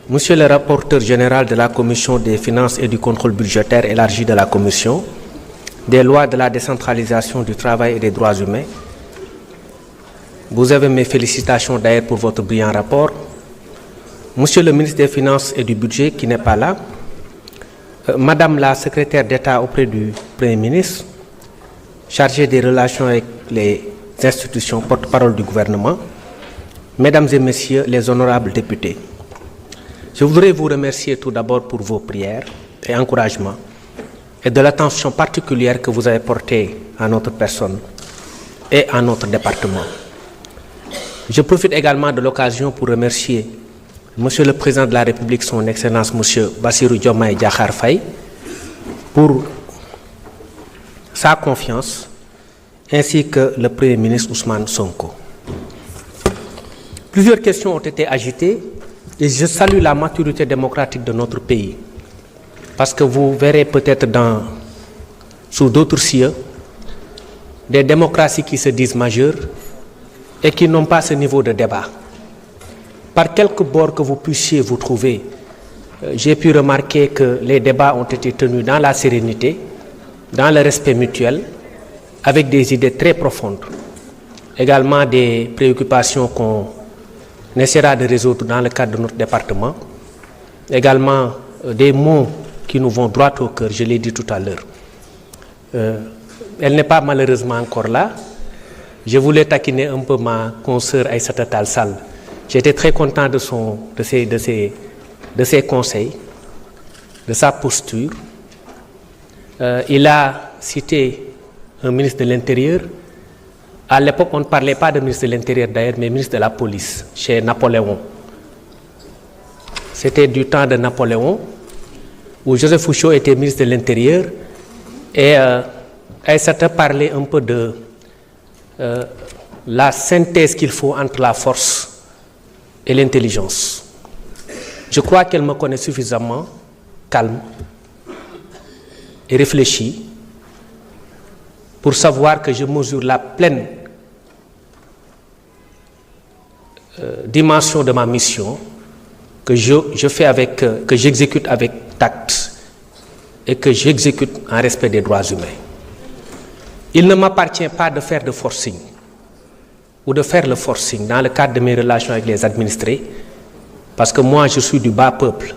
Monsieur le rapporteur général de la Commission des finances et du contrôle budgétaire élargi de la Commission des lois de la décentralisation du travail et des droits humains, vous avez mes félicitations d'ailleurs pour votre brillant rapport. Monsieur le ministre des Finances et du Budget qui n'est pas là, Madame la secrétaire d'État auprès du Premier ministre, chargée des relations avec les institutions porte-parole du gouvernement, Mesdames et Messieurs les honorables députés, je voudrais vous remercier tout d'abord pour vos prières et encouragements et de l'attention particulière que vous avez portée à notre personne et à notre département. Je profite également de l'occasion pour remercier Monsieur le Président de la République, son Excellence Monsieur Bassirou Diomaye Diakhar Faye, pour sa confiance, ainsi que le Premier ministre Ousmane Sonko. Plusieurs questions ont été agitées et je salue la maturité démocratique de notre pays, parce que vous verrez peut-être sous d'autres cieux des démocraties qui se disent majeures et qui n'ont pas ce niveau de débat. Par quelque bord que vous puissiez vous trouver, j'ai pu remarquer que les débats ont été tenus dans la sérénité, dans le respect mutuel, avec des idées très profondes. Également des préoccupations qu'on essaiera de résoudre dans le cadre de notre département. Également des mots qui nous vont droit au cœur, je l'ai dit tout à l'heure. Elle n'est pas malheureusement encore là. Je voulais taquiner un peu ma consoeur Aïssata Tall Sall. J'étais très content de ses conseils, de sa posture. Il a cité un ministre de l'Intérieur. À l'époque, on ne parlait pas de ministre de l'Intérieur d'ailleurs, mais ministre de la Police, chez Napoléon. C'était du temps de Napoléon, où Joseph Fouchot était ministre de l'Intérieur, et Aïssata parlait un peu de la synthèse qu'il faut entre la force et l'intelligence. Je crois qu'elle me connaît suffisamment calme et réfléchie pour savoir que je mesure la pleine dimension de ma mission, que que j'exécute avec tact et que j'exécute en respect des droits humains. Il ne m'appartient pas de faire de forcing ou de faire le forcing dans le cadre de mes relations avec les administrés, parce que moi je suis du bas peuple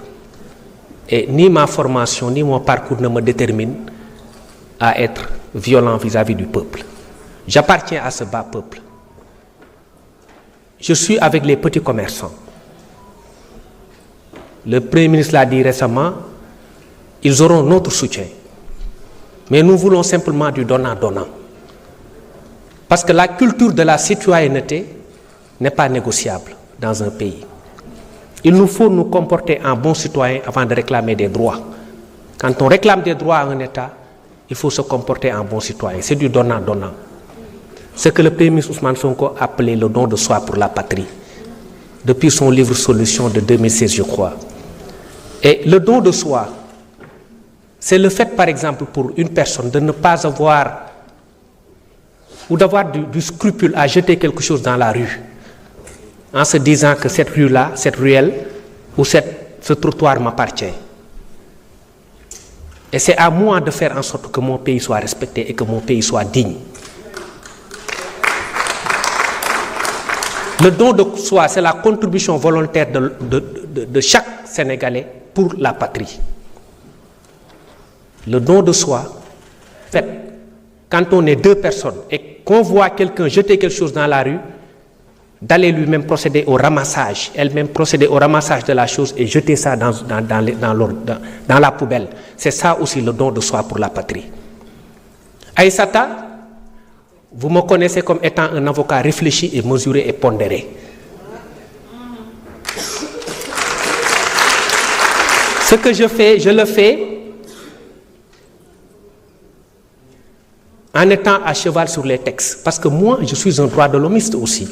et ni ma formation ni mon parcours ne me déterminent à être violent vis-à-vis du peuple. J'appartiens à ce bas peuple. Je suis avec les petits commerçants. Le Premier ministre l'a dit récemment, ils auront notre soutien. Mais nous voulons simplement du donnant-donnant. Parce que la culture de la citoyenneté n'est pas négociable dans un pays. Il nous faut nous comporter en bons citoyens avant de réclamer des droits. Quand on réclame des droits à un État, il faut se comporter en bon citoyen. C'est du donnant-donnant. Ce que le Premier ministre Ousmane Sonko a appelé le don de soi pour la patrie, depuis son livre Solutions de 2016, je crois. Et le don de soi, c'est le fait, par exemple, pour une personne de ne pas avoir ou d'avoir du scrupule à jeter quelque chose dans la rue, en se disant que cette rue-là, cette ruelle ou ce trottoir m'appartient. Et c'est à moi de faire en sorte que mon pays soit respecté et que mon pays soit digne. Le don de soi, c'est la contribution volontaire de chaque Sénégalais pour la patrie. Le don de soi, fait, quand on est deux personnes et qu'on voit quelqu'un jeter quelque chose dans la rue, d'aller lui-même procéder au ramassage, elle-même procéder au ramassage de la chose et jeter ça dans la poubelle. C'est ça aussi le don de soi pour la patrie. Aïssata, vous me connaissez comme étant un avocat réfléchi et mesuré et pondéré. Ce que je fais, je le fais en étant à cheval sur les textes. Parce que moi, je suis un droit de l'homiste aussi.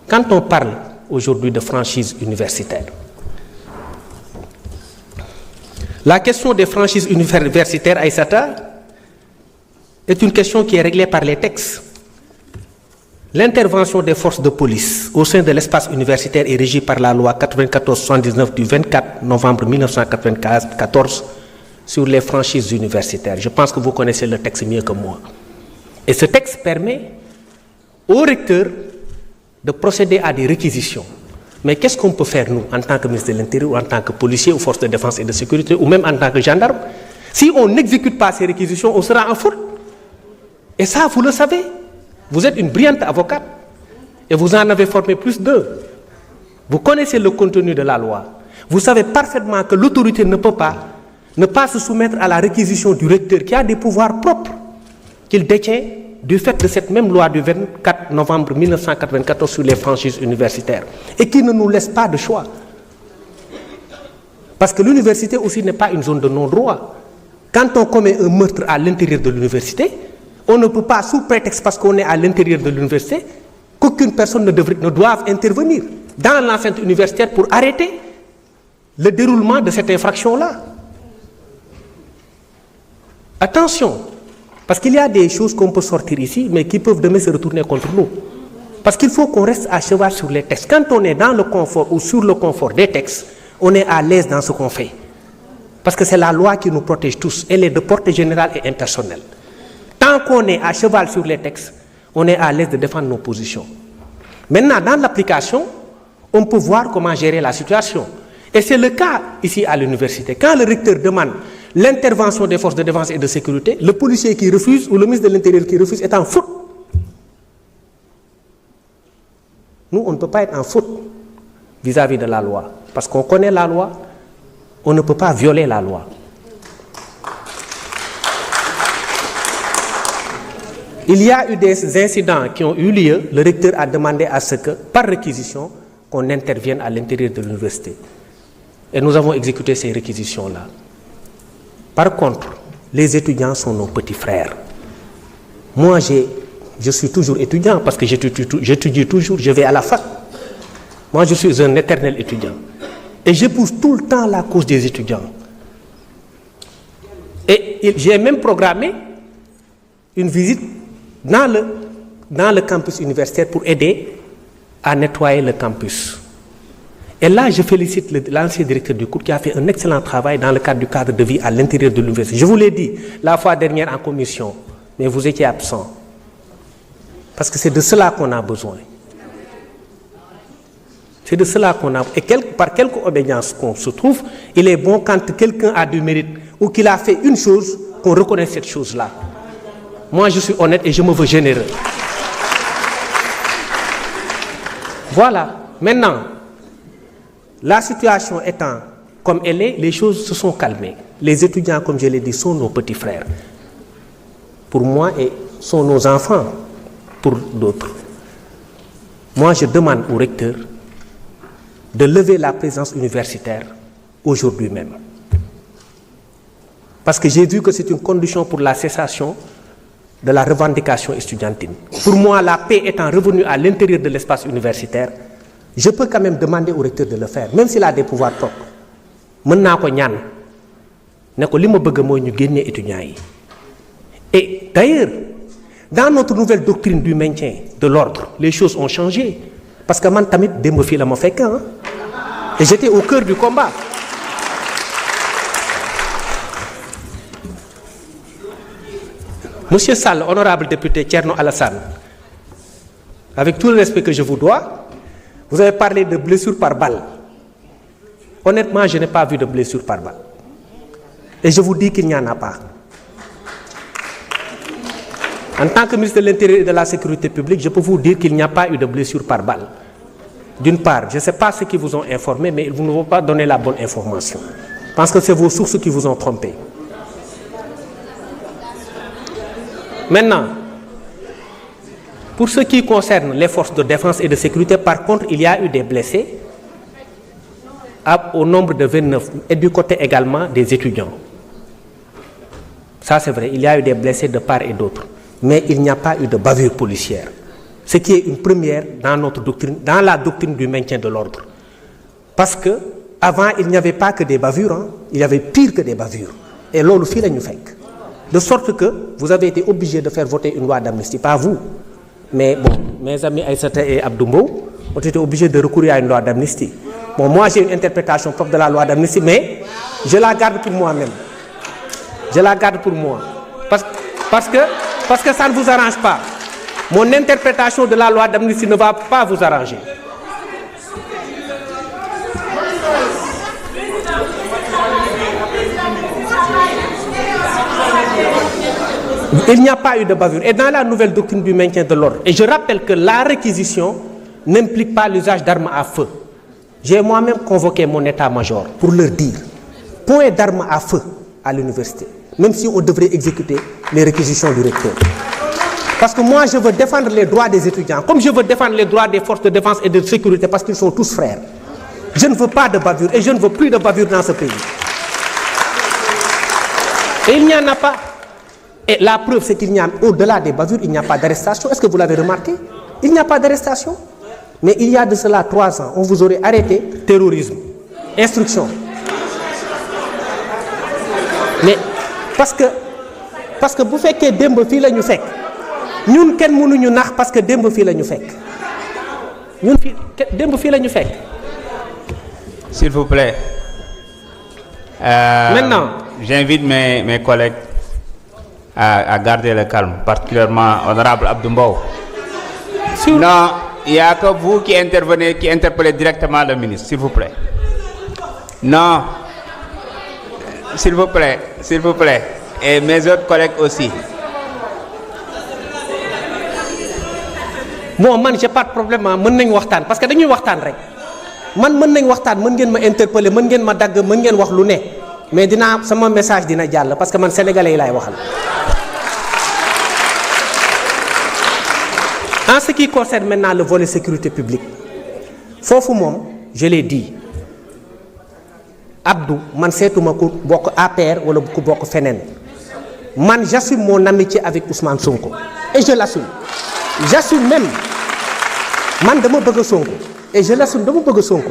Quand on parle aujourd'hui de franchise universitaire, la question des franchises universitaires, Aïssata, est une question qui est réglée par les textes. L'intervention des forces de police au sein de l'espace universitaire est régie par la loi 94/79 du 24 novembre 1994 sur les franchises universitaires. Je pense que vous connaissez le texte mieux que moi. Et ce texte permet au recteur de procéder à des réquisitions. Mais qu'est-ce qu'on peut faire, nous, en tant que ministre de l'Intérieur, ou en tant que policier, ou force de défense et de sécurité, ou même en tant que gendarme? Si on n'exécute pas ces réquisitions, on sera en faute. Et ça, vous le savez. Vous êtes une brillante avocate. Et vous en avez formé plus d'eux. Vous connaissez le contenu de la loi. Vous savez parfaitement que l'autorité ne peut pas ne pas se soumettre à la réquisition du recteur qui a des pouvoirs propres qu'il détient du fait de cette même loi du 24 novembre 1994 sur les franchises universitaires et qui ne nous laisse pas de choix. Parce que l'université aussi n'est pas une zone de non-droit. Quand on commet un meurtre à l'intérieur de l'université, on ne peut pas, sous prétexte parce qu'on est à l'intérieur de l'université, qu'aucune personne ne doive intervenir dans l'enceinte universitaire pour arrêter le déroulement de cette infraction-là. Attention, parce qu'il y a des choses qu'on peut sortir ici, mais qui peuvent demain se retourner contre nous. Parce qu'il faut qu'on reste à cheval sur les textes. Quand on est dans le confort ou sur le confort des textes, on est à l'aise dans ce qu'on fait. Parce que c'est la loi qui nous protège tous. Elle est de portée générale et impersonnelle. Tant qu'on est à cheval sur les textes, on est à l'aise de défendre nos positions. Maintenant, dans l'application, on peut voir comment gérer la situation. Et c'est le cas ici à l'université. Quand le recteur demande l'intervention des forces de défense et de sécurité, le policier qui refuse ou le ministre de l'Intérieur qui refuse est en faute. Nous, on ne peut pas être en faute vis-à-vis de la loi. Parce qu'on connaît la loi, on ne peut pas violer la loi. Il y a eu des incidents qui ont eu lieu. Le recteur a demandé à ce que, par réquisition, qu'on intervienne à l'intérieur de l'université. Et nous avons exécuté ces réquisitions-là. Par contre, les étudiants sont nos petits frères. Moi, je suis toujours étudiant parce que j'étudie toujours, je vais à la fac. Moi, je suis un éternel étudiant. Et je pousse tout le temps la cause des étudiants. Et j'ai même programmé une visite dans le campus universitaire pour aider à nettoyer le campus. Et là, je félicite l'ancien directeur du cours qui a fait un excellent travail dans le cadre du cadre de vie à l'intérieur de l'université. Je vous l'ai dit la fois dernière en commission, mais vous étiez absent. Parce que c'est de cela qu'on a besoin. C'est de cela qu'on a. Et par quelque obédience qu'on se trouve, il est bon quand quelqu'un a du mérite ou qu'il a fait une chose, qu'on reconnaisse cette chose-là. Moi, je suis honnête et je me veux généreux. Voilà. Maintenant, la situation étant comme elle est, les choses se sont calmées. Les étudiants, comme je l'ai dit, sont nos petits frères. Pour moi, et sont nos enfants pour d'autres. Moi, je demande au recteur de lever la présence universitaire aujourd'hui même. Parce que j'ai vu que c'est une condition pour la cessation de la revendication estudiantine. Pour moi, la paix étant revenue à l'intérieur de l'espace universitaire, je peux quand même demander au recteur de le faire, même s'il a des pouvoirs propres. Et d'ailleurs, dans notre nouvelle doctrine du maintien de l'ordre, les choses ont changé. Parce que moi, tamit démb fii la ma fekk, et j'étais au cœur du combat. Monsieur Sall, honorable député Thierno Alassane, avec tout le respect que je vous dois, vous avez parlé de blessures par balle. Honnêtement, je n'ai pas vu de blessures par balle. Et je vous dis qu'il n'y en a pas. En tant que ministre de l'Intérieur et de la Sécurité publique, je peux vous dire qu'il n'y a pas eu de blessures par balle. D'une part, je ne sais pas ceux qui vous ont informé, mais ils ne vont pas donner la bonne information. Je pense que c'est vos sources qui vous ont trompé. Maintenant, pour ce qui concerne les forces de défense et de sécurité, par contre, il y a eu des blessés au nombre de 29 et du côté également des étudiants. Ça, c'est vrai, il y a eu des blessés de part et d'autre. Mais il n'y a pas eu de bavure policière. Ce qui est une première dans notre doctrine, dans la doctrine du maintien de l'ordre. Parce que avant, il n'y avait pas que des bavures, il y avait pire que des bavures. Et l'on le fait, nous fait. De sorte que vous avez été obligé de faire voter une loi d'amnistie, pas vous. Mais bon, mes amis Aïssata et Abdoumbo ont été obligés de recourir à une loi d'amnistie. Bon, moi j'ai une interprétation propre de la loi d'amnistie, mais je la garde pour moi-même. Je la garde pour moi. Parce que ça ne vous arrange pas. Mon interprétation de la loi d'amnistie ne va pas vous arranger. Il n'y a pas eu de bavure. Et dans la nouvelle doctrine du maintien de l'ordre, et je rappelle que la réquisition n'implique pas l'usage d'armes à feu. J'ai moi-même convoqué mon état-major pour leur dire point d'armes à feu à l'université, même si on devrait exécuter les réquisitions du recteur. Parce que moi, je veux défendre les droits des étudiants, comme je veux défendre les droits des forces de défense et de sécurité, parce qu'ils sont tous frères. Je ne veux pas de bavure et je ne veux plus de bavure dans ce pays. Et il n'y en a pas. Et la preuve, c'est qu'il n'y a, au-delà des bavures, il n'y a pas d'arrestation. Est-ce que vous l'avez remarqué? Il n'y a pas d'arrestation. Mais il y a de cela 3 ans, on vous aurait arrêté terrorisme, instruction. Mais parce que vous faites que démb fii la ñu fekk ñun kenn mënuñu nax parce que démb fii la ñu fekk ñun fii démb fii la ñu fekk. S'il vous plaît. Maintenant, j'invite mes collègues à garder le calme, particulièrement honorable Abdoumbo. Non, il n'y a que vous qui intervenez, qui interpellez directement le ministre, s'il vous plaît. Non, s'il vous plaît, et mes autres collègues aussi. Bon, man j'ai pas de problème, mën nañ waxtaan parce que dañuy waxtaan rek. Man mën nañ waxtaan, mën ngeen ma interpeller, mën ngeen ma dagg, mën ngeen wax lu ne. Mais dinaa sama message dina jàll parce que man sénégalais yi laay waxal. En ce qui concerne maintenant le volet sécurité publique, foofu moom je l'ai dit Abdou man seetuma ku bokk APR wala ku bokk feneen man j'assume mon amitié avec Ousmane Sonko et je l'assume. J'assume même man dama bëgg Sonko et je l'assume, dama bëgg Sonko.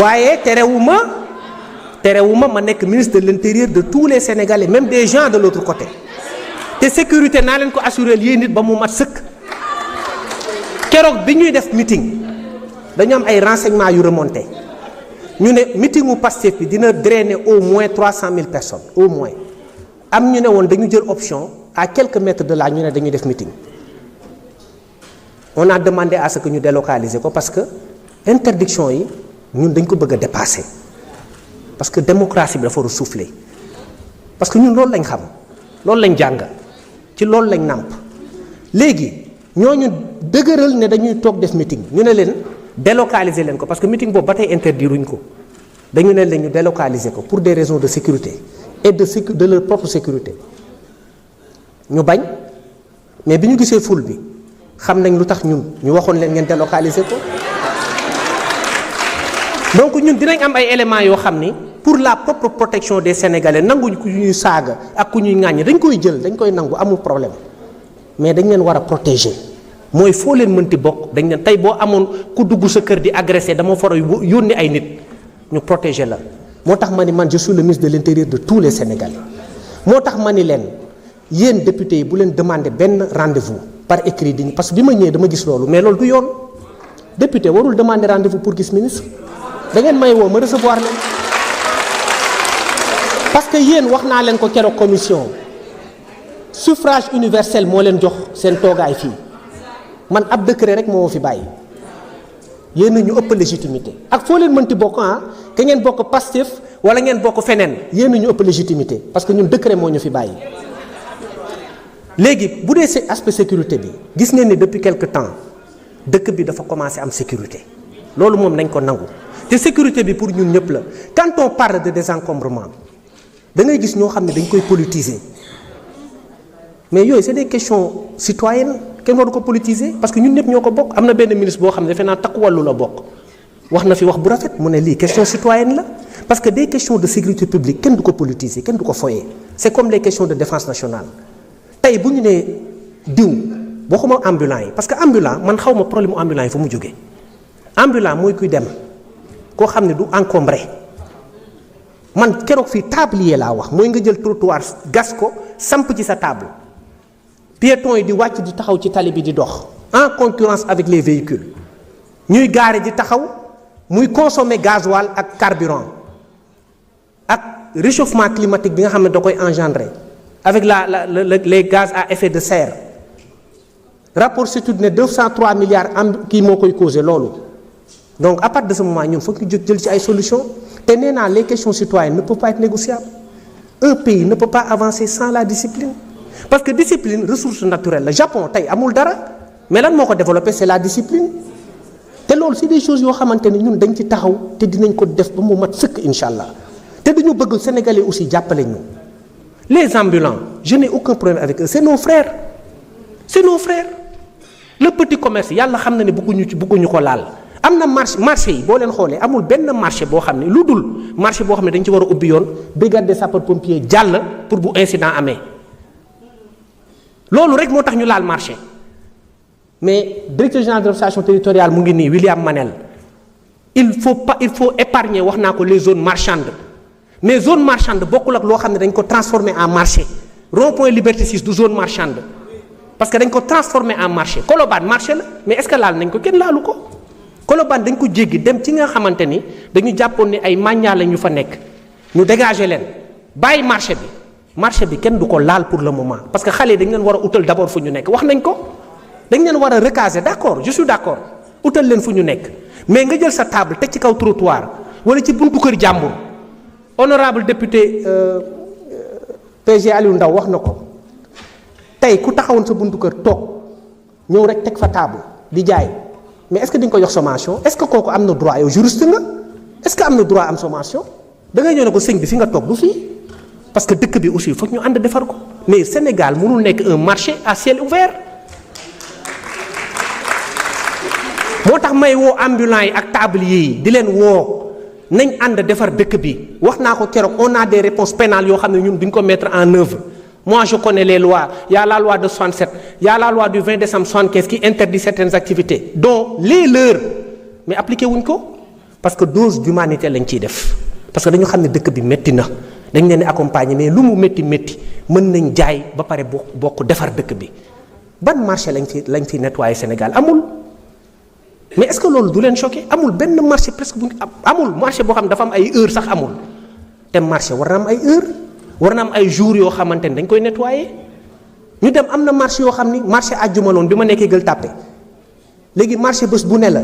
waaye terewuma ma nekk ministre de l'intérieur de tous les Sénégalais, même des gens de l'autre côté. te sécurité naa leen ko assurer yéen nit ba mu mat sëkk. keroog bi ñuy def meeting dañu am ay renseignements yu remonté ñu ne meetingu Pastef bi dina drainer au moins 300 000 personnes au moins. am ñu ne woon dañu jël option à quelques mètres de là ñu ne dañuy def meeting. On a demandé à ce que ñu délocaliser ko parce que interdiction yi ñun dañ ko bëgg a dépasser parce que démocratie bi dafa war a souffler parce que ñun loolu lañ xam loolu lañ jàng ci loolu lañ nàmp. léegi ñooñu dëgëral ne dañuy toog def meeting ñu ne leen délocaliser leen ko parce que meeting boobu ba tey interdiruñ ko dañu ne leen ñu délocaliser ko pour des raisons de sécurité et de leur propre sécurité ñu bañ mais bi ñu gisee foule bi xam nañ lu tax ñun ñu waxoon leen ngeen délocaliser ko. donc ñun dinañ am ay éléments yoo xam ni pour la propre protection des Sénégalais nanguñ ku ñuy saaga ak ku ñuy ŋàññi dañ koy jël dañ koy nangu amul problème mais dañ leen war a protéger mooy foo leen mënti bokk dañ leen tey boo amoon ku dugg sa kër di agressé dama fara yónni ay nit ñu protéger la. moo tax ma ni man je suis le ministre de l'intérieur de tous les Sénégalais moo tax ma ni leen yéen députés yi bu leen demander benn rendez-vous par écrit di parce que bi ma ñëwee dama gis loolu mais loolu du yoon député warul demander rendez-vous pour gis ministre da ngeen may woo ma recevoir leen parce que yéen wax naa leen ko keroog commission suffrage universel moo leen jox seen toogaay fii man ab décret rek moo fi bàyyi yéen ñu ëpp légitimité ak foo leen mënti bokk ke ngeen bokk Pastef wala ngeen bokk feneen yéen ñu ëpp légitimité parce que ñun décret moo ñu fi bàyyi. léegi bu dee aspect sécurité bi gis ngeen ni depuis quelque temps dëkk bi dafa commencé am sécurité loolu moom nañ ko nangu te sécurité bi pour ñun ñëpp la quand on parle de désencombrement da ngay gis ñoo xam ne dañ koy politiser mais yooyu c'est des questions citoyennes kenn waru ko politiser parce que ñun ñëpp ñoo ko bokk. am na benn ministre boo xam ne defe naa takku wàllu la bokk wax na fi wax bu rafet mu ne lii question citoyenne la parce que des questions de sécurité publique kenn du ko politiser kenn du ko foyee c'est comme les questions de défense nationale. tey bu ñu nee diw waxuma ambulant yi parce que ambulant man xaw ma problème mu ambulant yi fu mu jógee ambulant mooy kuy dem koo xam ne du encombré man keroog fii tablier laa wax mooy nga jël trottoir gas ko samp ci sa table piétons yi di wàcc di taxaw ci tali bi di dox en concurrence avec les véhicules ñuy gaare di taxaw muy consommer gasoil ak carburant ak réchauffement climatique bi nga xam ne da koy engendrer avec les gaz à effet de serre rapport CETUD ne 203 milliards am kii moo koy causé loolu donc à partir de ce moment ñun foog ñu jóg jël ci ay solutions te nee naa les questions citoyennes ne peuvent pas être négociables un pays ne peut pas avancer sans la discipline parce que discipline ressource naturelle la Japon tey amul dara mais lan moo ko développé c'est la discipline te loolu c'est des choses yoo xamante ne ñun dañ ci taxaw te dinañ ko def ba mu mat sëkk incha allah te dañu bëgg Sénégalais aussi jàppale ñu les ambulants je n'ai aucun problème avec eux c'est nos frères le petit commerce yàlla xam na ne bëgguñu ko laal am na marché yi boo leen xoolee amul benn marché boo xam ne lu dul marché boo xam ne dañ ci war a ubbi yoon brigade des sapeurs pompiers jàll pour bu incident amee loolu rek moo tax ñu laal marché mais directeur général de l'administration territoriale mu ngi nii William Manel il faut épargner wax naa ko les zones marchandes mais zone marchande bokkul ak loo xam ne dañ ko transformer en marché rond-point Liberté 6 du zone marchande parce que dañ ko transformer en marché Colobane marché la mais est-ce que laal nañ ko kenn laalu ko Colobane dañ ko jéggi dem ci nga xamante ni dañu jàppoon ni ay màññaa la ñu fa nekk ñu dégager leen bàyyi marché bi kenn du ko laal pour le moment parce que xale yi dañ leen war a utal d'abord fu ñu nekk wax nañ ko dañ leen war a recaser d'accord je suis d'accord utal leen fu ñu nekk mais nga jël sa table teg ci kaw trottoir wala ci buntu kër jàmbur honorable député PG Aliou Ndao wax na ko tey ku taxawoon sa buntu kër toog ñëw rek teg fa table di jaay mais est-ce que di nga ko jox sommation est-ce que kooku am na droit yow juriste nga est-ce que am na droit am sommation da ngay ñëw ne ko sëñ bi fi nga toog du fii parce que dëkk bi aussi foog ñu ànd defar ko mais Sénégal mënul nekk un marché à ciel ouvert moo tax may woo ambulants yi ak tabliers yi di leen woo nañ ànd defar dëkk bi wax naa ko keroog on a des réponses pénales yoo xam ne ñun duñ ko mettre en œuvre moi je connais les lois il y a la loi de 67 il y a la loi du 20 décembre 75 qui interdit certaines activités dont les leurs mais appliqué wuñ ko parce que dose d'humanité lañ ciy def parce que dañu xam ne dëkk bi métti na dañ leen di accompagner mais lu mu métti mën nañ jaay ba pare bokk defar dëkk bi ban marché lañ fi nettoyer Sénégal amul mais est-ce que loolu du leen choqué amul benn marché presque bu amul marché boo xam ne dafa am ay heures sax amul te marché war na am ay heures war na am ay jours yoo xamante ni dañ koy nettoyer ñu dem am na marché yoo xam ni marché àjjuma loon bi ma nekkee Gueule Tapée léegi marché bés bu ne la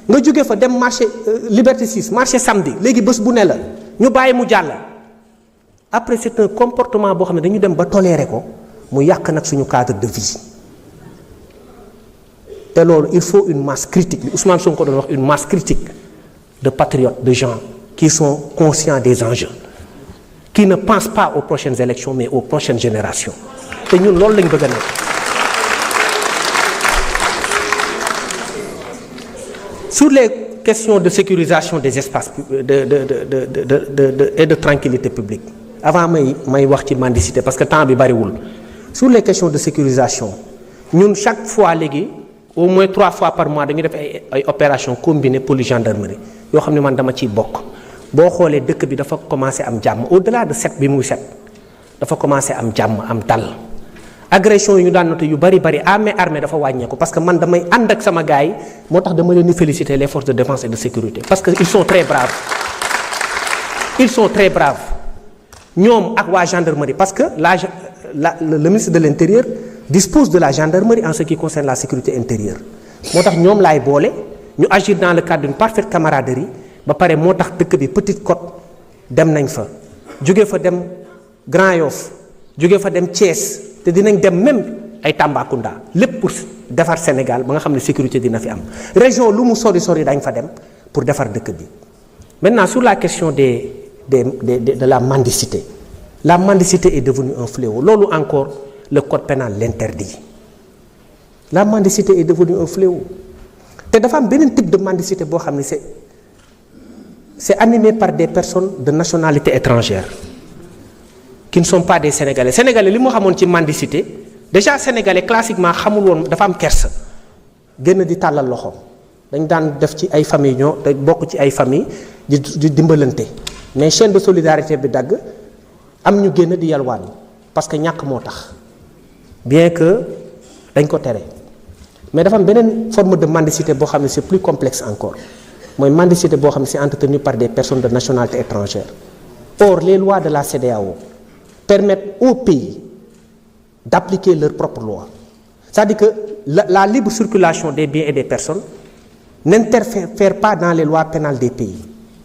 nga jóge fa dem marché Liberté 6 marché samedi léegi bés bu ne la ñu bàyyi mu jàll après c'est un comportement boo xam ne dañu dem ba tolérer ko mu yàq nag suñu cadre de vie te loolu il faut une masse critique li Ousmane Sonko doon wax une masse critique de patriotes de gens qui sont conscients des enjeux qui ne pensent pas aux prochaines élections mais aux prochaines générations te ñun loolu lañ bëgg a nekk. Sur les questions de sécurisation des espaces et de tranquillité publique avant may wax ci mendicité parce que temps bi bariwul sur les questions de sécurisation ñun chaque fois léegi au moins 3 fois par mois dañuy def ay opérations combinées police gendarmerie yoo xam ne man dama ciy bokk boo xoolee dëkk bi dafa commencé am jàmm au-delà de set bi muy set dafa commencé am jàmm am dal agression yi ñu daan noté yu bari armée dafa wàññeeku parce que man damay ànd ak sama gars yi moo tax dama leen di féliciter les forces de défense et de sécurité parce que ils sont très braves ñoom ak waa gendarmerie parce que le ministre de l'intérieur dispose de la gendarmerie en ce qui concerne la sécurité intérieure moo tax ñoom laay boole ñu agir dans le cadre d'une parfaite camaraderie ba pare moo tax dëkk bi Petite Côte dem nañ fa jóge fa dem Grand Yoff jóge fa dem Thiès te dinañ dem même ay Tambacounda lépp pour defar Sénégal ba nga xam ne sécurité dina fi am région lu mu sori dañ fa dem pour defar dëkk bi. Maintenant sur la question de la mendicité est devenue un fléau loolu encore le code pénal l'interdit la mendicité est devenue un fléau te dafa am beneen type de mendicité boo xam ne c'est animé par des personnes de nationalité étrangère qui ne sont pas des sénégalais li mu xamoon ci mendicité déjà sénégalais classiquement xamul woon dafa am kersa gën di tàllal loxo dañ daan def ci ay famille ñoo da bokk ci ay famille di dimbalante mais chaîne de solidarité bi dagg am ñu génn di yalwaan parce que ñàkk moo tax bien que dañ ko tere mais dafa am beneen forme de mendicité boo xam ne c'est plus complexe encore mooy mendicité boo xam ne c'est entretenu par des personnes de nationalité étrangère. Or les lois de la CEDEAO permettent aux pays d'appliquer leurs propres lois. C'est-à-dire que la libre circulation des biens et des personnes n'interfère pas dans les lois pénales des pays.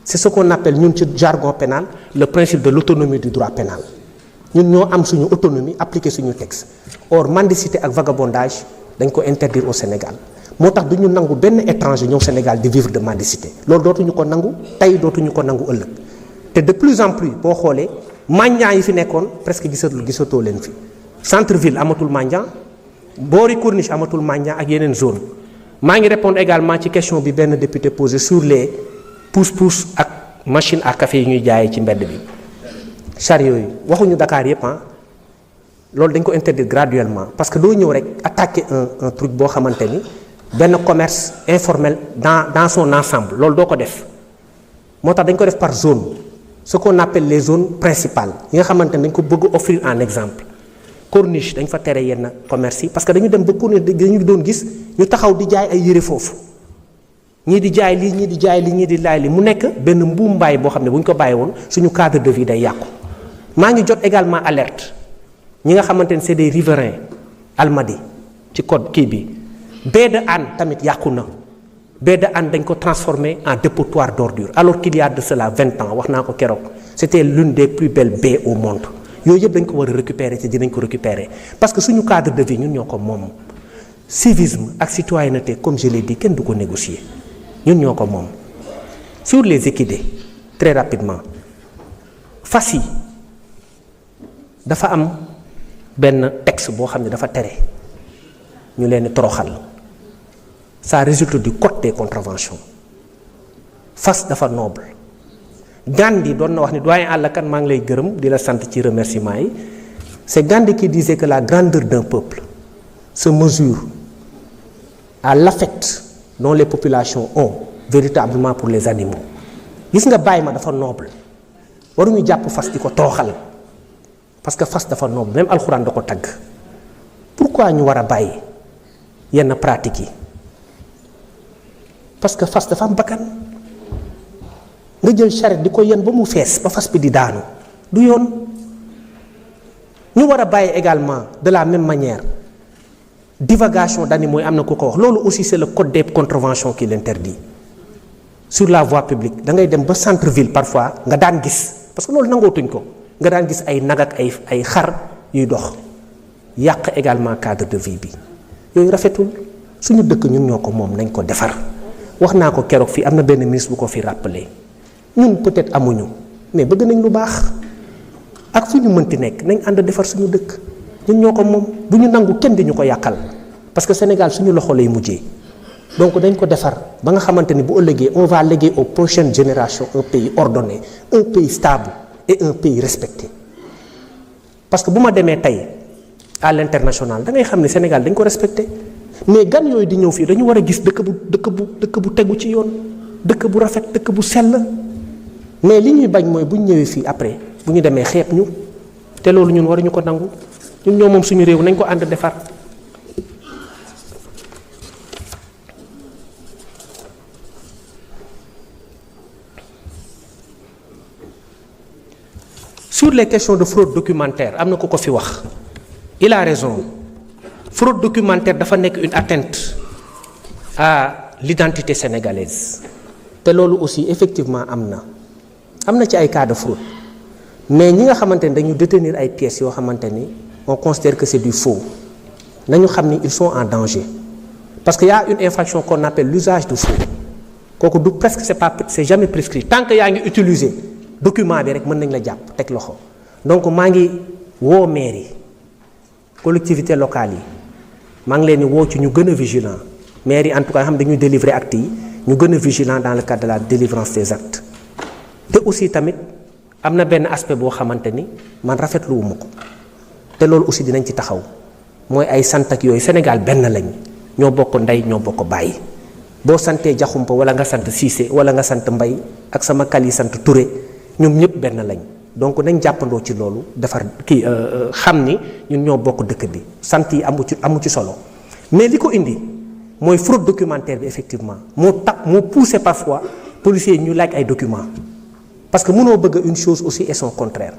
C'est ce qu'on appelle ñun ci jargon pénal le principe de l'autonomie du droit pénal. ñun ñoo am suñu autonomie appliquer suñu texte. Or mendicité ak vagabondage dañ ko interdire au Sénégal moo tax du ñu nangu benn étranger ñëw Sénégal di vivre de mendicité loolu dootuñu ko nangu tey dootuñu ko nangu ëllëg te de plus en plus boo xoolee mendiants yi fi nekkoon presque gisatoo leen fi centre ville amatul mendiant boori corniche amatul mendiant ak yeneen zone maa ngi répondre également ci question bi benn député posé sur les pousse-pousse ak machine à café yi ñuy jaayee ci mbedd bi chariot yi waxuñu Dakar yépp loolu dañ ko interdire graduellement parce que doo ñëw rek attaquer un truc boo xamante ni benn commerce informel dans son ensemble loolu doo ko def moo tax dañ ko def par zone ce qu'on appelle les zones principales yi nga xamante ni dañ ko bëgg offrir en exemple corniche dañ fa tere yenn commerce yi parce que dañu dem ba corniche dañu doon gis ñu taxaw di jaay ay yére foofu ñii di jaay lii ñii di jaay lii ñii di laay lii mu nekk benn mbuum mbaay boo xam ne bu ñu ko bàyyi woon suñu cadre de vie day yàqu maa ngi jot également alerte ñi nga xamante ni c'est des riverains Almadies ci code kii bi baie de Hann tamit yàqu na baie de Hann dañ ko transformé en dépotoir d'ordures alors qu'il y a de cela 20 ans wax naa ko keroog c'était l'une des plus belles baies au monde yooyu yëpp dañ ko war a récupérer te dinañ ko récupérer parce que suñu cadre de vie ñun ñoo ko moom civisme ak citoyenneté comme je l'ai dit kenn du ko négocier ñun ñoo ko moom sur les équidés très rapidement fas yi dafa am benn texte boo xam ne dafa tere ñu leen di toroxal ça résulte du code des contraventions fas dafa noble Gandhi doon na wax ni doyen Alla Kane maa ngi lay gërëm di la sant ci remerciement yi c'est Gandhi qui disait que la grandeur d'un peuple se mesure à l'affect dont les populations ont véritablement pour les animaux gis nga bàyyi ma dafa noble waruñu jàpp fas di ko toroxal parce que fas dafa noble même alxuraan da ko tagg pourquoi ñu war a bàyyi yenn pratiques yi parce que fas dafa am bakkan nga jël charrette di ko yen ba mu fees ba fas bi di daanu du yoon ñu war a bàyyi également de la même manière divagation d'animaux yi am na ku ko wax loolu aussi c'est le code des contraventions qui l'interdit sur la voie publique da ngay dem ba centre-ville parfois nga daan gis parce que loolu nangootuñ ko nga daan gis ay nag ak ay xar yuy dox yàq également cadre de vie bi yooyu rafetul suñu dëkk ñun ñoo ko moom nañ ko defar wax naa ko keroog fii am na benn ministre bu ko fi rappelé ñun peut-être amuñu mais bëgg nañ lu baax ak fu ñu mënti nekk nañ ànd defar suñu dëkk ñun ñoo ko moom bu ñu nangu kenn di ñu ko yàqal parce que Sénégal suñu loxo lay mujjee donc dañ ko defar ba nga xamante ni bu ëllëgee on va léguer aux prochaines générations un pays ordonné un pays stable et un pays respecté parce que bu ma demee tey à l'international da ngay xam ne Sénégal dañ ko respecté mais gan yooyu di ñëw fii dañu war a gis dëkk bu tegu ci yoon dëkk bu rafet dëkk bu sell mais li ñuy bañ mooy bu ñu ñëwee fii après bu ñu demee xeeb ñu te loolu ñun waruñu ko nangu ñun ñoo moom suñu réew nañ ko ànd defar. Sur les questions de fraude documentaire am na ku ko fi wax il a raison fraude documentaire dafa nekk une atteinte à l'identité sénégalaise te loolu aussi effectivement am na ci ay cas de fraude mais ñi nga xamante ni dañu détenir ay pièces yoo xamante ni on considère que c'est du faux nañu xam ni ils sont en danger parce que y a une infraction qu'on appelle l'usage de faux kooku du presque c'est jamais prescrit tant que yaa ngi utiliser document bi rek mën nañ la jàpp teg loxo donc maa ngi woo maire yi collectivités locales yi maa ngi leen di woo ci ñu gën a vigilant maire yi en tout cas xam dañuy délivrer actes yi ñu gën a vigilant dans le cadre de la délivrance des actes te aussi tamit am na benn aspect boo xamante ni man rafetlu wu ma ko te loolu aussi dinañ ci taxaw mooy ay sant ak yooyu Sénégal benn lañ ñoo bokk ndey ñoo bokk bàyyi boo santee Jaxumpa wala nga sant Cissé wala nga sant Mbay ak sama kal yi sant Touré ñoom ñëpp benn lañ donc nañ jàppandoo ci loolu defar kii xam ni ñun ñoo bokk dëkk bi sant yi amu ci solo mais li ko indi mooy fraude documentaire bi effectivement moo poussé parfois policiers yi ñu laaj ay documents parce que mënoo bëgg une chose aussi et son contraire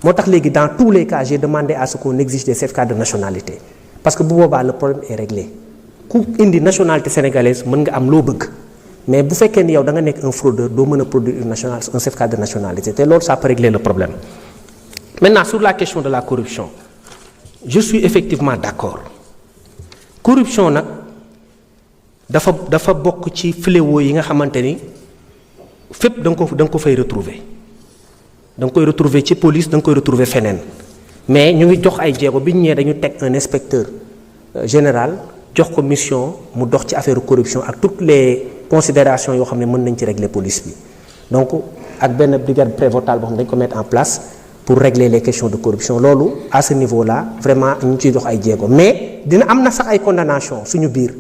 moo tax léegi dans tous les cas j'ai demandé à ce qu'on exige des certificats de nationalité parce que bu boobaa le problème est réglé ku indi nationalité sénégalaise mën nga am loo bëgg mais bu fekkee ni yow da nga nekk un fraudeur doo mën a produire un certificat de nationalité te loolu ça peut régler le problème. Maintenant sur la question de la corruption je suis effectivement d'accord corruption nag dafa bokk ci fléau yi nga xamante ni fépp da nga ko fay retrouver da nga koy retrouver ci police da nga koy retrouver feneen mais ñu ngi jox ay jéego bi ñu ñëwee dañu teg un inspecteur général jox ko mission mu dox ci affaire corruption ak toutes les considérations yoo xam ne mën nañ ci régler police bi donc ak benn brigade prévôtale boo xam ne dañ ko mettre en place pour régler les questions de corruption loolu à ce niveau là vraiment ñu ciy dox ay jéego mais dina am na sax ay condamnation suñu biir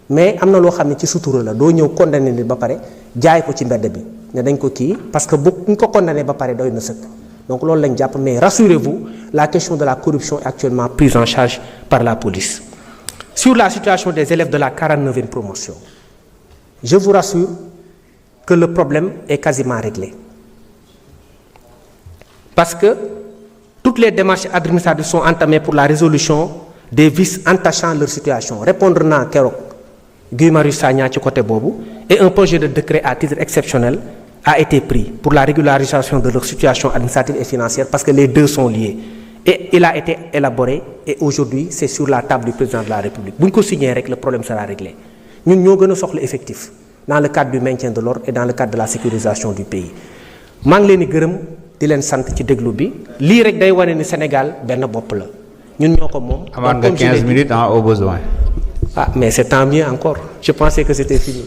mais am na loo xam ne ci sutura la doo ñëw condamné nit ba pare jaay ko ci mbedd bi ne dañ ko kii parce que bu ñu ko condamné ba pare doy na sëkk donc loolu lañ jàpp mais rassurez-vous la question de la corruption est actuellement prise en charge par la police. Sur la situation des élèves de la 49e promotion je vous rassure que le problème est quasiment réglé parce que toutes les démarches administratives sont entamées pour la résolution des vices entachant leur situation répondre naa keroog Guy Marius Sagna ci côté boobu et un projet de décret à titre exceptionnel a été pris pour la régularisation de leur situation administrative et financière parce que les deux sont liés et il a été élaboré et aujourd'hui c'est sur la table du président de la République bu ñu ko signé rek le problème sera réglé ñun ñoo gën a soxla effectif dans le cadre du maintien de l'ordre et dans le cadre de la sécurisation du pays maa ngi leen di gërëm di leen sant ci déglu bi lii rek day wane ni Sénégal benn bopp la ñun ñoo ko moom. amaat nga 15 minutes au besoin. ah mais c'est tant mieux encore je pensais que c'était fini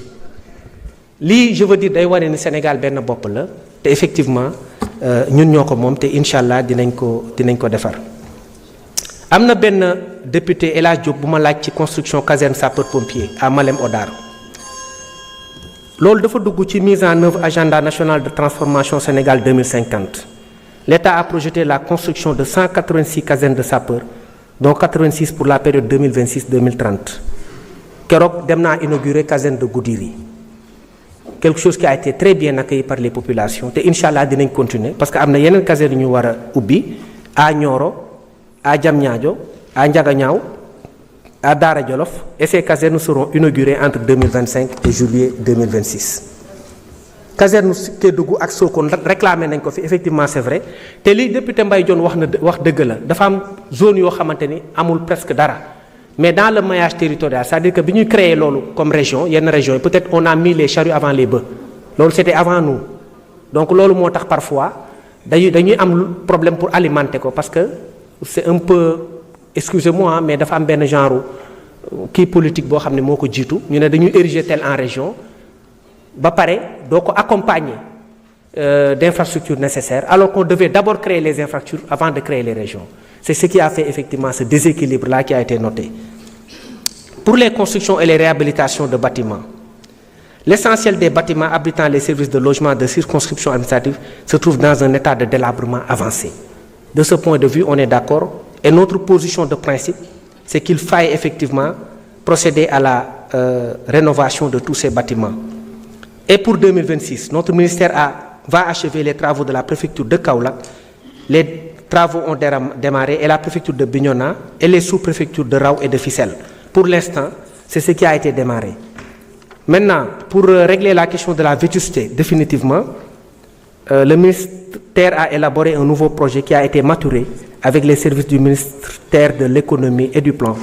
lii je veux dire day wane ni Sénégal benn bopp la te effectivement ñun ñoo ko moom te incha allah dinañ ko defar. am na benn député El Hadj Diop bu ma laaj ci construction caserne sapeur pompier à Malem Hodar loolu dafa dugg ci mise en œuvre agenda national de transformation Sénégal 2050 l'État a projeté la construction de 186 casernes de sapeurs dont 86 pour la période 2026-2030 keroog dem naa inaugurer caserne de Goudiri quelque chose qui a été très bien accueilli par les populations te incha allah dinañ continuer parce que am na yeneen caserne yu ñu war a ubbi à Nioro à Diamniadio à Ndiaganiao à Daara Jolof et ces casernes seront inaugurées entre 2025 et juillet 2026. caserne Kédougou ak Sokone réclamé nañ ko fi effectivement c'est vrai te li député Mbaye Dione wax dëgg la dafa am zone yoo xamante ni amul presque dara mais dans le maillage territorial c'est-à-dire que bi ñuy créer loolu comme région yenn régions yi peut-être on a mis les charrues avant les bœufs loolu c'était avant nous donc loolu moo tax parfois dañuy am problème pour alimenter ko parce que c'est un peu excusez-moi mais dafa am benn genre kii politique boo xam ne moo ko jiitu ñu ne dañuy ériger tel en région ba pare doo ko accompagner d'infrastructures nécessaires alors qu'on devait d'abord créer les infrastructures avant de créer les régions c'est ce qui a fait effectivement ce déséquilibre-là qui a été noté. Pour les constructions et les réhabilitations de bâtiments, l'essentiel des bâtiments abritant les services de logement de circonscription administrative se trouve dans un état de délabrement avancé. De ce point de vue, on est d'accord et notre position de principe, c'est qu'il faille effectivement procéder à la rénovation de tous ces bâtiments. Et pour 2026, notre ministère va achever les travaux de la préfecture de Kaolack. Les travaux ont démarré et la préfecture de Bignona et les sous-préfectures de Rao et de Fissel. Pour l'instant, c'est ce qui a été démarré. Maintenant, pour régler la question de la vétusté définitivement, le ministère a élaboré un nouveau projet qui a été maturé avec les services du ministère de l'économie et du plan.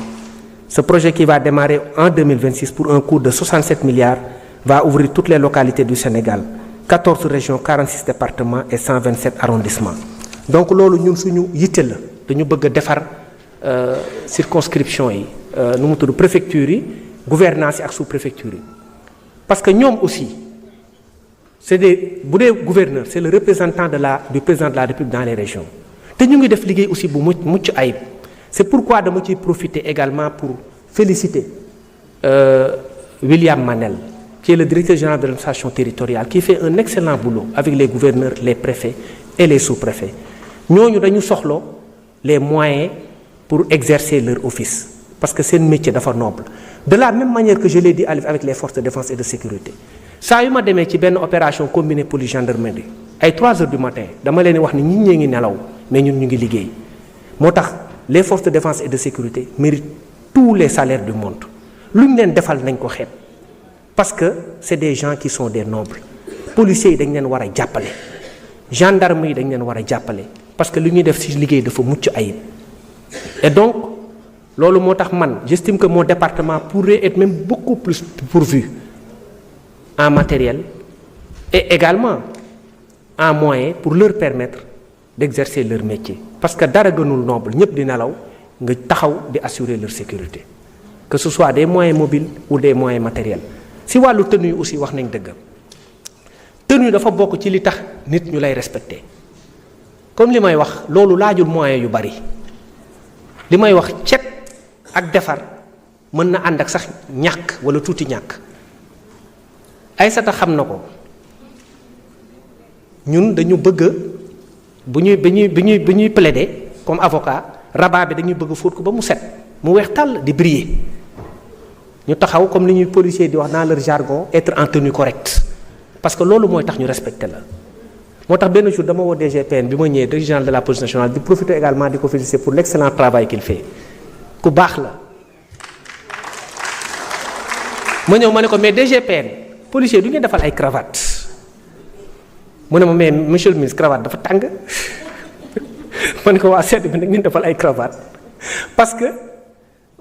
Ce projet qui va démarrer en 2026 pour un coût de 67 milliards va ouvrir toutes les localités du Sénégal, 14 régions, 46 départements et 127 arrondissements. Donc loolu ñun suñu yitte la dañu bëgg a defar circonscription yi nu mu tudd préfecture yi gouvernance yi ak sous-préfecture yi parce que ñoom aussi c'est bu dee gouverneur c'est le représentant du président de la République dans les régions te ñu ngi def liggéey aussi bu mucc ayib c'est pourquoi dama ciy profiter également pour féliciter William Manel qui est le directeur général de l'administration territoriale, qui fait un excellent boulot avec les gouverneurs, les préfets et les sous-préfets. Ñooñu dañu soxlo les moyens pour exercer leur office parce que c'est un métier dafa noble. De la même manière que je l'ai dit avec les forces de défense et de sécurité. Saa yu ma demee ci benn opération combinée police gendarmerie ay 3 heures du matin dama leen wax ni nit ñee ngi nelaw mais ñun ñu ngi liggéey moo tax les forces de défense et de sécurité méritent tous les salaires du monde lu ñu leen defal nañ ko xeeb parce que c'est des gens qui sont des nobles policiers yi dañ leen war a jàppale gendarmes yi dañ leen war a jàppale parce que lu ñuy def ci liggéey dafa mucc ayib et donc loolu moo tax man j'estime que mon département pourrait être même beaucoup plus pourvu en matériel et également en moyens pour leur permettre d'exercer leur métier parce que dara gënul noble ñëpp di nelaw nga taxaw di assurer leur sécurité que ce soit des moyens mobiles ou des moyens matériels si wàllu tenue aussi wax nañ dëgg tenue dafa bokk ci li tax nit ñu lay respecter comme li may wax loolu laajul moyens yu bari li may wax cet ak defar mën na ànd ak sax ñàkk wala tuuti ñàkk Aïssata xam na ko ñun dañu bëgg bu ñuy plaider comme avocat rabat bi dañuy bëgg fóot ko ba mu set mu weex tàll di briller ñu taxaw comme li ñuy policier di wax dans leur jargon être en tenue correcte parce que loolu mooy tax ñu respecter la moo tax benn jour dama woo DGPN bi ma ñëwee directeur général de la police nationale di profiter également di ko féliciter pour l'excellent travail qu'il fait ku baax la ma ñëw ma ne ko mais DGPN policier du ngeen defal ay cravate mu ne ma mais monsieur le ministre cravate dafa tàng ma ne ko waa sedd bi nag ngeen defal ay cravate parce que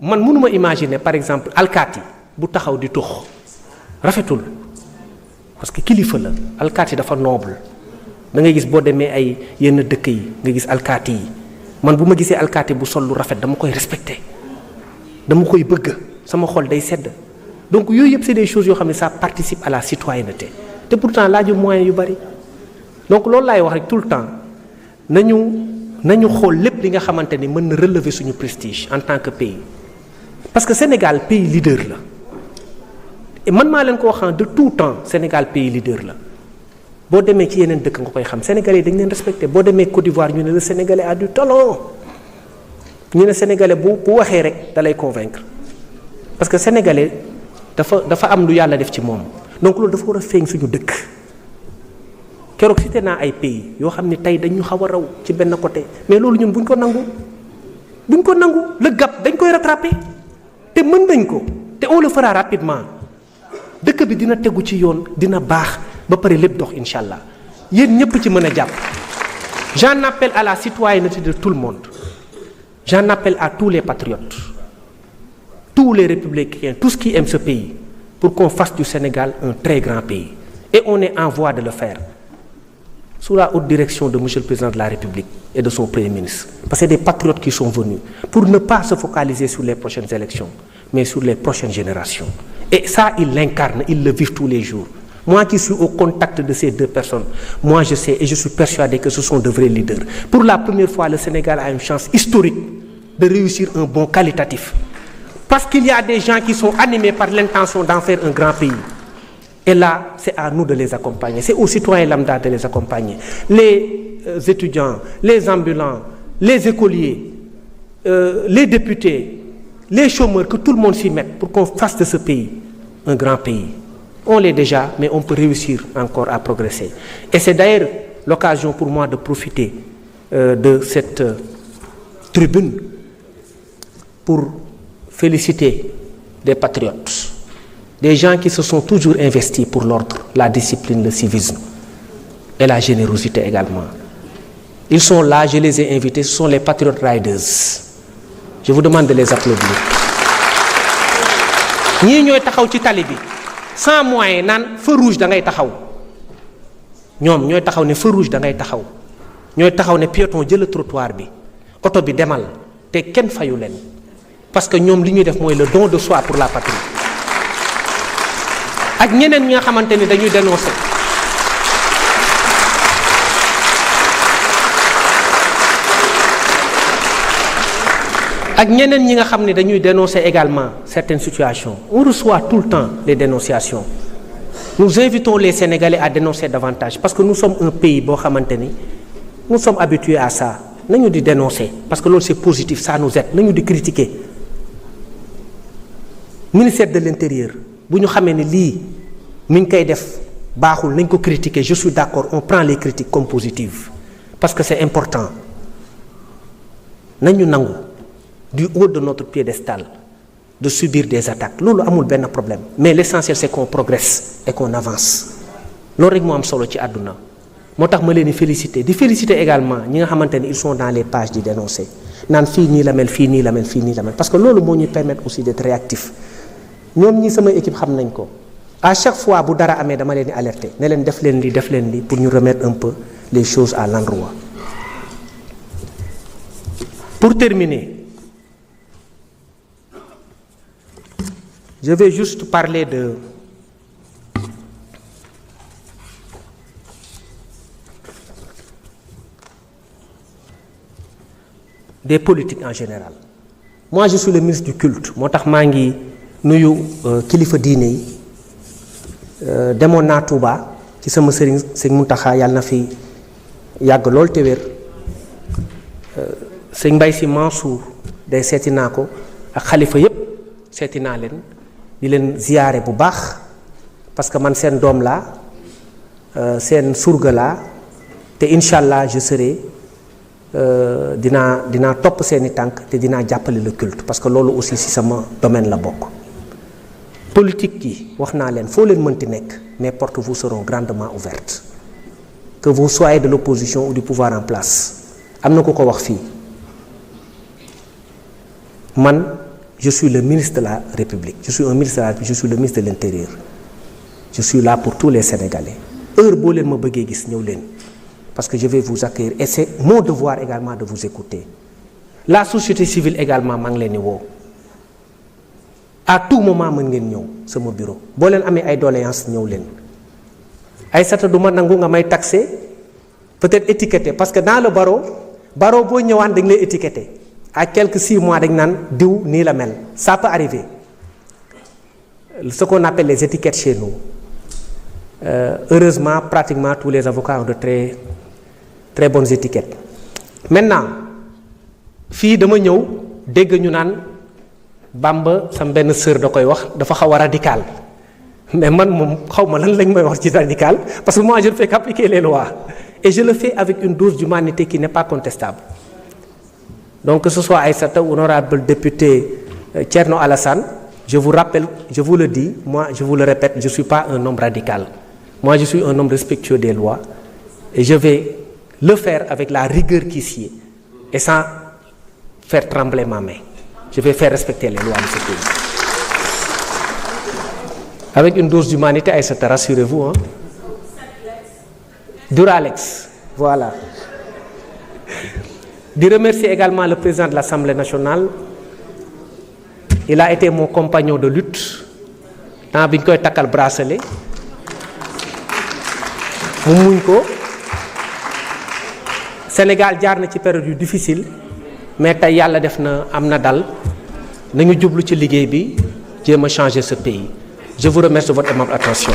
man mënuma imaginer par exemple alkaati bu taxaw di tux rafetul parce que kilifa la alkaati dafa noble da ngay gis boo demee ay yenn dëkk yi nga gis alkaati yi man bu ma gisee alkaati bu sol lu rafet dama koy respecter dama koy bëgg sama xol day sedd donc yooyu yëpp c'est des choses yoo xam ne ça participe à la citoyenneté te pourtant laaju moyens yu bari donc loolu laay wax rek tout le temps nañu xool lépp li nga xamante ni mën na relever suñu prestige en tant que pays parce que Sénégal pays leader la et man maa leen ko wax de tout temps Sénégal pays leader la boo demee ci yeneen dëkk nga koy xam Sénégalais yi dañ leen respecté boo demee Côte d'Ivoire ñu ne le Sénégalais a du talent ñu ne Sénégalais bu waxee rek da lay convaincre parce que Sénégalais dafa am lu yàlla def ci moom donc loolu dafa war a feeñ suñu dëkk keroog cité naa ay pays yoo xam ne tey dañu xaw a raw ci benn côté mais loolu ñun buñ ko nangu le gap dañ koy rattraper te mën nañ ko te on le fera rapidement dëkk bi dina tegu ci yoon dina baax ba pare lépp dox incha allah yéen ñëpp ci mën a jàpp j'en appelle à la citoyenneté de tout le monde j'en appelle à tous les patriotes tous les républicains, tous qui aiment ce pays, pour qu'on fasse du Sénégal un très grand pays. Et on est en voie de le faire, sous la haute direction de Monsieur le Président de la République et de son Premier ministre. Parce que c'est des patriotes qui sont venus, pour ne pas se focaliser sur les prochaines élections, mais sur les prochaines générations. Et ça, ils l'incarnent, ils le vivent tous les jours. Moi qui suis au contact de ces deux personnes, moi je sais et je suis persuadé que ce sont de vrais leaders. Pour la première fois, le Sénégal a une chance historique de réussir un bond qualitatif. Parce qu'il y a des gens qui sont animés par l'intention d'en faire un grand pays. Et là, c'est à nous de les accompagner. C'est aux citoyens lambda de les accompagner. Les étudiants, les ambulants, les écoliers, les députés, les chômeurs, que tout le monde s'y mette pour qu'on fasse de ce pays un grand pays. On l'est déjà, mais on peut réussir encore à progresser. Et c'est d'ailleurs l'occasion pour moi de profiter de cette tribune pour féliciter des patriotes, des gens qui se sont toujours investis pour l'ordre, la discipline, le civisme et la générosité également. Ils sont là, je les ai invités, ce sont les Patriot Riders. Je vous demande de les applaudir. ñii ñooy taxaw ci tali bi sans moyen naan feu rouge da ngay taxaw ñoom ñooy taxaw ne feu rouge da ngay taxaw ñooy taxaw ne piéton jël trottoir bi oto bi demal te kenn fayu leen parce que ñoom li ñuy def mooy le don de soi pour la patrie. ak ñeneen ñi nga xamante ni dañuy dénoncer ak ñeneen ñi nga xam ne dañuy dénoncer également certaines situations. On reçoit tout le temps les dénonciations Nous invitons les Sénégalais à dénoncer davantage parce que nous sommes un pays boo xamante ni nous sommes habitués à ça nañu di dénoncer parce que loolu c'est positif, ça nous aide. Nañu di critiquer. Ministère de l'Intérieur bu ñu xamee ni lii mi ngi koy def baaxul nañ ko critiquer, je suis d'accord, on prend les critiques comme positives parce que c'est important. Nañu nangu du haut de notre piédestal de subir des attaques loolu amul benn problème, mais l'essentiel c'est qu'on progresse et qu'on avance. Loolu rek moo am solo ci àdduna. moo tax ma leen di féliciter également ñi nga xamante ni ils sont dans les pages di dénoncer naan fii nii la mel fii nii la mel fii nii la mel parce que loolu moo ñuy permettre aussi d'être réactif. ñoom ñi sama équipe xam nañ ko à chaque fois bu dara amee dama leen di alerter ne leen def leen lii pour ñu remettre un peu les choses à l'endroit. Pour terminer, je vais juste parler des politiques en général. Moi je suis le ministre du culte moo tax maa ngi nuyu kilifa diine yi demoon naa Touba ci sama sëriñ sëñ Mountakha yàlla na fi yàgg lool te wér sëñ Mbaye Sy Mansour day seeti naa ko ak xalifa yépp seeti naa leen di leen ziyaare bu baax parce que man seen doom laa seen surga laa te incha allah je serai dinaa topp seeni tànk te dinaa jàppale le culte parce que loolu aussi ci sama domaine la bokk. Politique yi wax naa leen foo leen mënti nekk mes portes vous seront grandement ouvertes que vous soyez de l'opposition ou du pouvoir en place. Am na ku ko wax fii man je suis le ministre de la République, je suis un ministre de la République, je suis le ministre de l'Intérieur, je suis là pour tous les Sénégalais. Heure boo leen ma bëggee gis ñëw leen parce que je vais vous accueillir et c'est mon devoir également de vous écouter. La société civile également maa ngi leen di woo à tout moment mën ngeen ñëw sama bureau boo leen amee ay doléances ñëw leen. Aïssata du ma nangu nga may taxer peut-être étiqueté parce que dans le barreau boo ñëwaan dañ lay étiqueté à quelques 6 mois dañ naan diw nii la mel, ça peut arriver. Ce qu'on appelle les étiquettes chez nous. Heureusement pratiquement tous les avocats ont de très bonnes étiquettes. Maintenant fii dama ñëw dégg ñu naan Bamba sam benn sœur da koy wax dafa xaw a radical mais man moom xaw ma lan lañ may wax ci radical parce que moi je ne fais qu'appliquer les lois et je le fais avec une dose d'humanité qui n'est pas contestable. Donc que ce soit Aïssata ou honorable député Thierno Alassane, je vous rappelle, je vous le dis, moi je vous le répète, je ne suis pas un homme radical. Moi je suis un homme respectueux des lois et je vais le faire avec la rigueur qui s'y est et sans faire trembler ma main. Je vais faire respecter les lois de ce pays. Avec une dose d'humanité, Aïssata, rassurez-vous. Hein? Duralex, voilà. Je remercie également le président de l'Assemblée nationale. Il a été mon compagnon de lutte. Tant bi ñu koy takkal bracelet mu muñ ko. Sénégal jaar na ci période yu difficile mais tey yàlla def na am na dal nañu jublu ci liggéey bi jéem a changer ce pays. Je vous remercie de votre aimable attention.